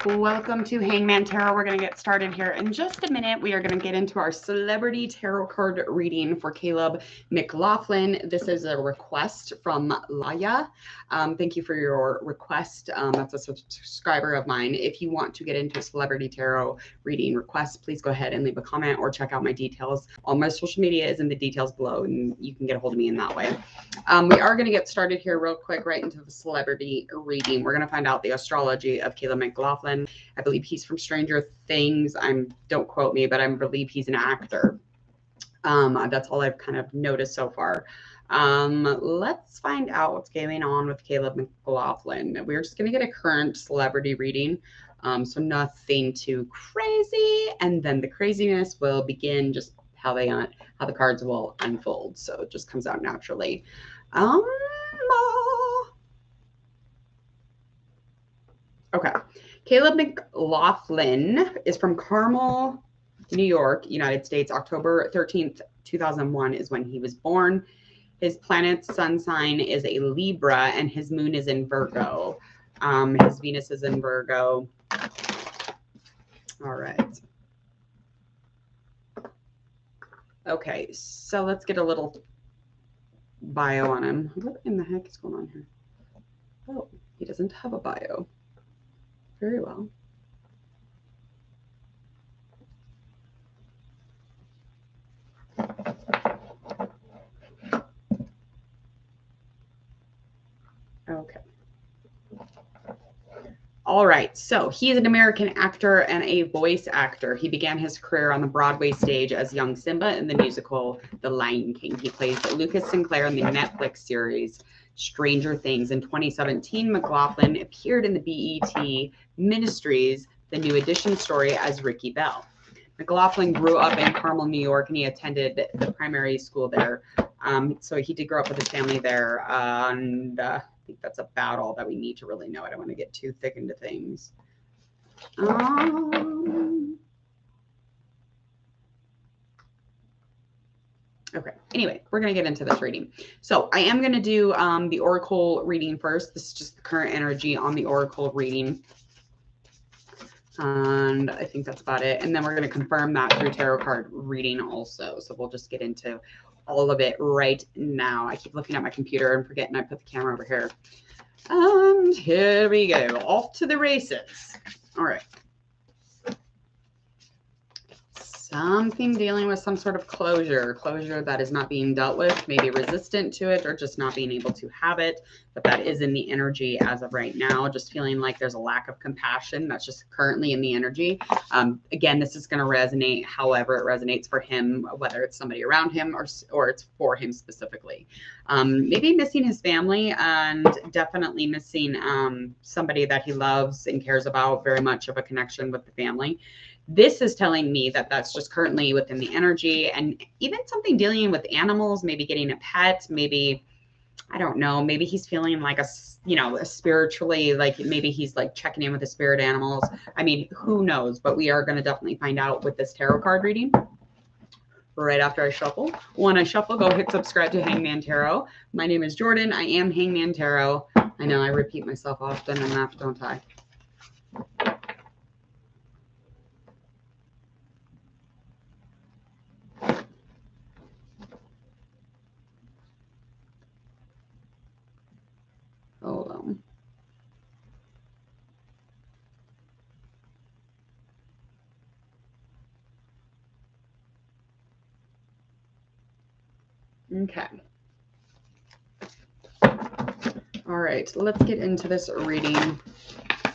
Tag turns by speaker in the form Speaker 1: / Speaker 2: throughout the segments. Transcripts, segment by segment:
Speaker 1: Welcome to Hangman Tarot. We're going to get started here in just a minute. We are going to get into our celebrity tarot card reading for Caleb McLaughlin. This is a request from Laya. Thank you for your request. That's a subscriber of mine. If you want to get into a celebrity tarot reading request, please go ahead and leave a comment or check out my details. All my social media is in the details below, and you can get a hold of me in that way. We are going to get started here real quick right into the celebrity reading. We're going to find out the astrology of Caleb McLaughlin. I believe he's from Stranger Things. Don't quote me, but I believe he's an actor. That's all I've kind of noticed so far. Let's find out what's going on with Caleb McLaughlin. We're just going to get a current celebrity reading. So nothing too crazy. And then the craziness will begin just how the cards will unfold. So it just comes out naturally. Okay. Caleb McLaughlin is from Carmel, New York, United States. October 13th, 2001 is when he was born. His planet's sun sign is a Libra, and his moon is in Virgo. His Venus is in Virgo. All right. Okay, so let's get a little bio on him. What in the heck is going on here? Oh, he doesn't have a bio. Very well. Okay. All right. So he is an American actor and a voice actor. He began his career on the Broadway stage as young Simba in the musical The Lion King. He plays Lucas Sinclair in the Netflix series Stranger Things. In 2017, McLaughlin appeared in the BET Ministries' The New Edition story as Ricky Bell. McLaughlin grew up in Carmel, New York, and he attended the primary school there. So he did grow up with his family there. I think that's about all that we need to really know. I don't want to get too thick into things. Okay. Anyway, we're going to get into this reading. So I am going to do the Oracle reading first. This is just the current energy on the Oracle reading. And I think that's about it. And then we're going to confirm that through tarot card reading also. So we'll just get into all of it right now. I keep looking at my computer and forgetting I put the camera over here. And here we go. Off to the races. All right. Something dealing with some sort of closure that is not being dealt with, maybe resistant to it or just not being able to have it. But that is in the energy as of right now, just feeling like there's a lack of compassion. That's just currently in the energy. Again, this is going to resonate however it resonates for him, whether it's somebody around him or it's for him specifically. Maybe missing his family and definitely missing somebody that he loves and cares about, very much of a connection with the family. This is telling me that that's just currently within the energy, and even something dealing with animals, maybe getting a pet, maybe, I don't know, maybe he's feeling like a spiritually, like maybe he's like checking in with the spirit animals. I mean, who knows, but we are going to definitely find out with this tarot card reading right after I shuffle. When I shuffle, go hit subscribe to Hangman Tarot. My name is Jordan. I am Hangman Tarot. I know I repeat myself often enough, don't I? Hold on. Okay. All right, let's get into this reading.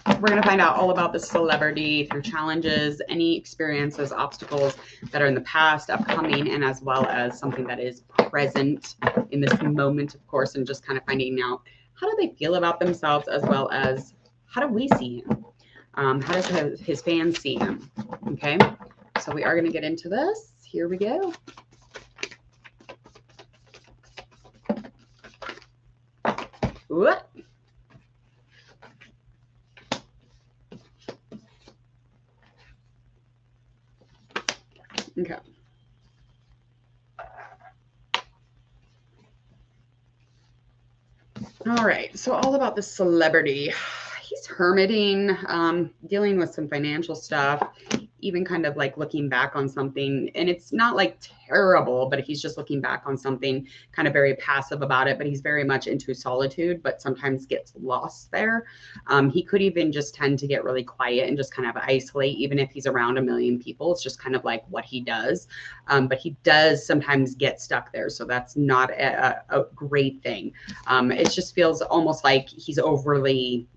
Speaker 1: We're going to find out all about the celebrity through challenges, any experiences, obstacles that are in the past, upcoming, and as well as something that is present in this moment, of course, and just kind of finding out how do they feel about themselves, as well as how do we see him? How does his fans see him? Okay, so we are going to get into this. Here we go. What? Okay. All right. So all about the celebrity. He's hermiting, dealing with some financial stuff, even kind of like looking back on something. And it's not like terrible, but he's just looking back on something, kind of very passive about it, but he's very much into solitude, but sometimes gets lost there. He could even just tend to get really quiet and just kind of isolate, even if he's around a million people. It's just kind of like what he does. But he does sometimes get stuck there. So that's not a great thing. It just feels almost like he's overly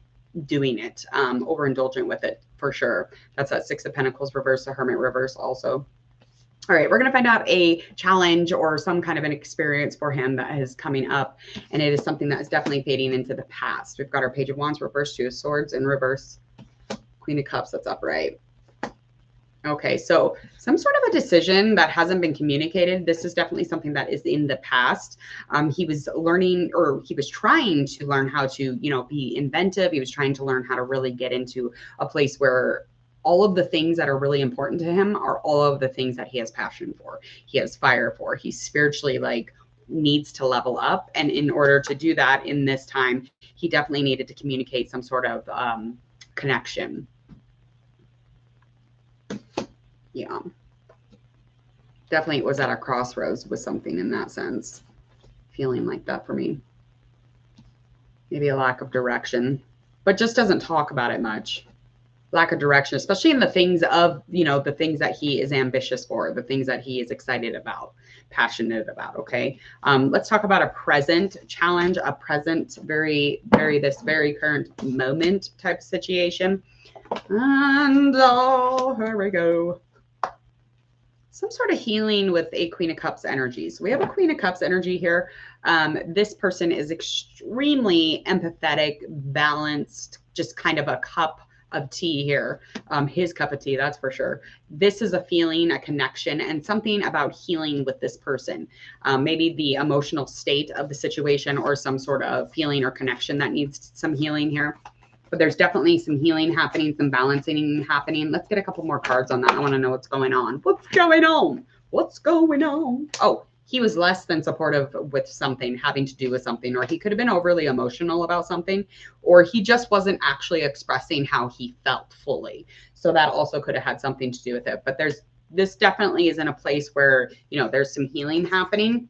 Speaker 1: doing it, overindulgent with it for sure. That's that Six of Pentacles reverse, the Hermit reverse also. All right, we're going to find out a challenge or some kind of an experience for him that is coming up. And it is something that is definitely fading into the past. We've got our Page of Wands reverse, Two of Swords in reverse, Queen of Cups that's upright. Okay, so some sort of a decision that hasn't been communicated. This is definitely something that is in the past. He was learning, or he was trying to learn how to, be inventive. He was trying to learn how to really get into a place where all of the things that are really important to him are all of the things that he has passion for. He has fire for. He spiritually needs to level up. And in order to do that in this time, he definitely needed to communicate some sort of connection. Yeah, definitely was at a crossroads with something in that sense. Feeling like that for me. Maybe a lack of direction, but just doesn't talk about it much. Lack of direction, especially in the things of, the things that he is ambitious for, the things that he is excited about, passionate about. Okay. Let's talk about a present challenge, a present, very current moment type situation. And here we go. Some sort of healing with a Queen of Cups energy. So we have a Queen of Cups energy here. This person is extremely empathetic, balanced, just kind of a cup of tea here. His cup of tea, that's for sure. This is a feeling, a connection, and something about healing with this person. Maybe the emotional state of the situation or some sort of feeling or connection that needs some healing here. But there's definitely some healing happening, some balancing happening. Let's get a couple more cards on that. I want to know what's going on. What's going on? What's going on? Oh, he was less than supportive with something having to do with something, or he could have been overly emotional about something, or he just wasn't actually expressing how he felt fully. So that also could have had something to do with it. But this definitely is in a place where, there's some healing happening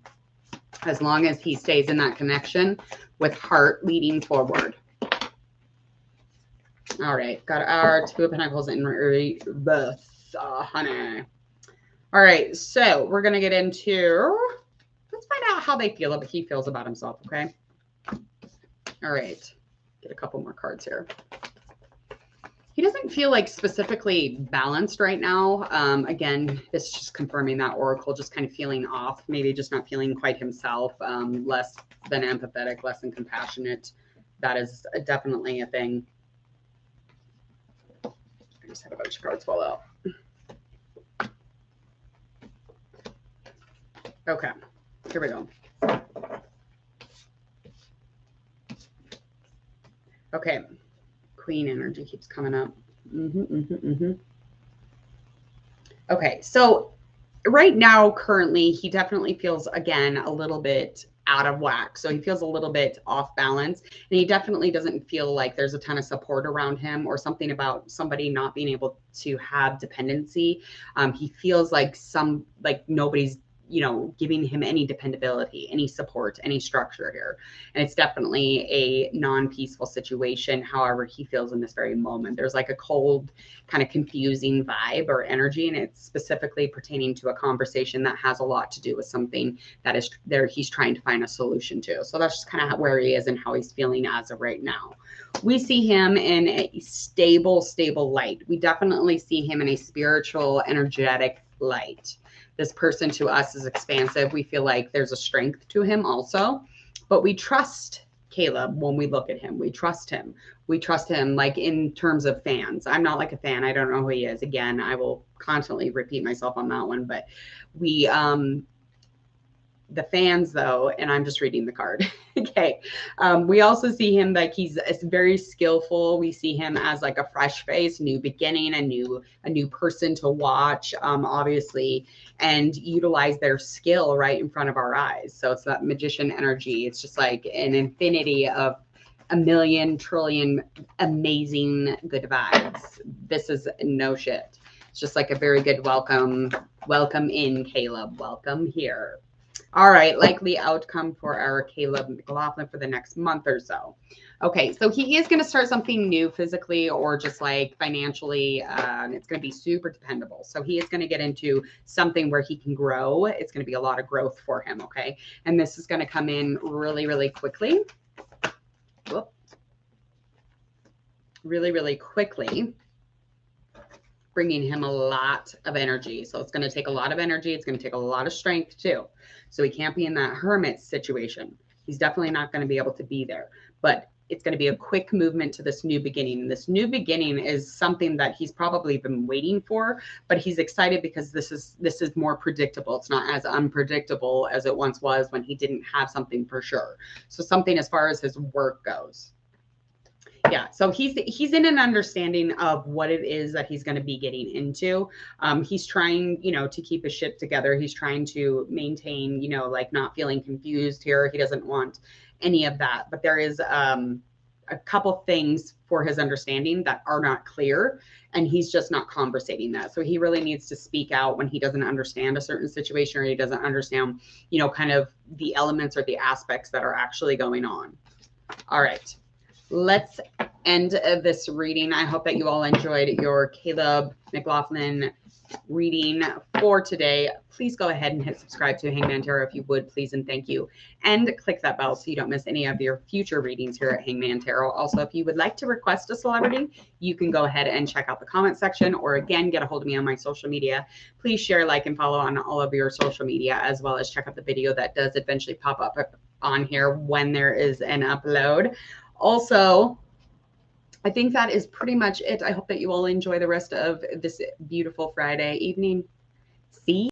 Speaker 1: as long as he stays in that connection with heart leading forward. All right, got our Two of Pentacles in reverse, honey. All right, so we're going to get into, let's find out how he feels about himself, okay? All right, get a couple more cards here. He doesn't feel like specifically balanced right now. Again, this is just confirming that oracle, just kind of feeling off, maybe just not feeling quite himself, less than empathetic, less than compassionate. That is definitely a thing. I just had a bunch of cards fall out. Okay, here we go. Okay, Queen energy keeps coming up. Okay, so right now, currently, he definitely feels, again, a little bit out of whack. So he feels a little bit off balance, and he definitely doesn't feel like there's a ton of support around him, or something about somebody not being able to have dependency. He feels like nobody's giving him any dependability, any support, any structure here. And it's definitely a non-peaceful situation. However, he feels in this very moment, there's like a cold, kind of confusing vibe or energy. And it's specifically pertaining to a conversation that has a lot to do with something that is there. He's trying to find a solution to. So that's just kind of where he is and how he's feeling as of right now. We see him in a stable light. We definitely see him in a spiritual, energetic light. This person to us is expansive. We feel like there's a strength to him also, but we trust Caleb when we look at him. We trust him. We trust him like in terms of fans. I'm not like a fan. I don't know who he is. Again, I will constantly repeat myself on that one, but we, the fans though, and I'm just reading the card. Okay. We also see him like he's very skillful. We see him as like a fresh face, new beginning, a new person to watch, obviously, and utilize their skill right in front of our eyes. So it's that magician energy. It's just like an infinity of a million trillion amazing good vibes. This is no shit. It's just like a very good welcome. Welcome in, Caleb. Welcome here. All right, likely outcome for our Caleb McLaughlin for the next month or so. Okay, so he is going to start something new physically or just like financially. It's going to be super dependable. So he is going to get into something where he can grow. It's going to be a lot of growth for him, okay? And this is going to come in really, really quickly. Whoop. Really, really quickly, bringing him a lot of energy. So it's going to take a lot of energy. It's going to take a lot of strength too. So he can't be in that hermit situation. He's definitely not going to be able to be there, but it's going to be a quick movement to this new beginning. This new beginning is something that he's probably been waiting for, but he's excited because this is more predictable. It's not as unpredictable as it once was when he didn't have something for sure. So something as far as his work goes. Yeah, so he's in an understanding of what it is that he's going to be getting into. He's trying, to keep his shit together. He's trying to maintain, like not feeling confused here. He doesn't want any of that. But there is a couple things for his understanding that are not clear, and he's just not conversating that. So he really needs to speak out when he doesn't understand a certain situation or he doesn't understand, kind of the elements or the aspects that are actually going on. All right. Let's end this reading. I hope that you all enjoyed your Caleb McLaughlin reading for today. Please go ahead and hit subscribe to Hangman Tarot if you would, please, and thank you. And click that bell so you don't miss any of your future readings here at Hangman Tarot. Also, if you would like to request a celebrity, you can go ahead and check out the comment section or again, get a hold of me on my social media. Please share, like, and follow on all of your social media, as well as check out the video that does eventually pop up on here when there is an upload. Also, I think that is pretty much it. I hope that you all enjoy the rest of this beautiful Friday evening. See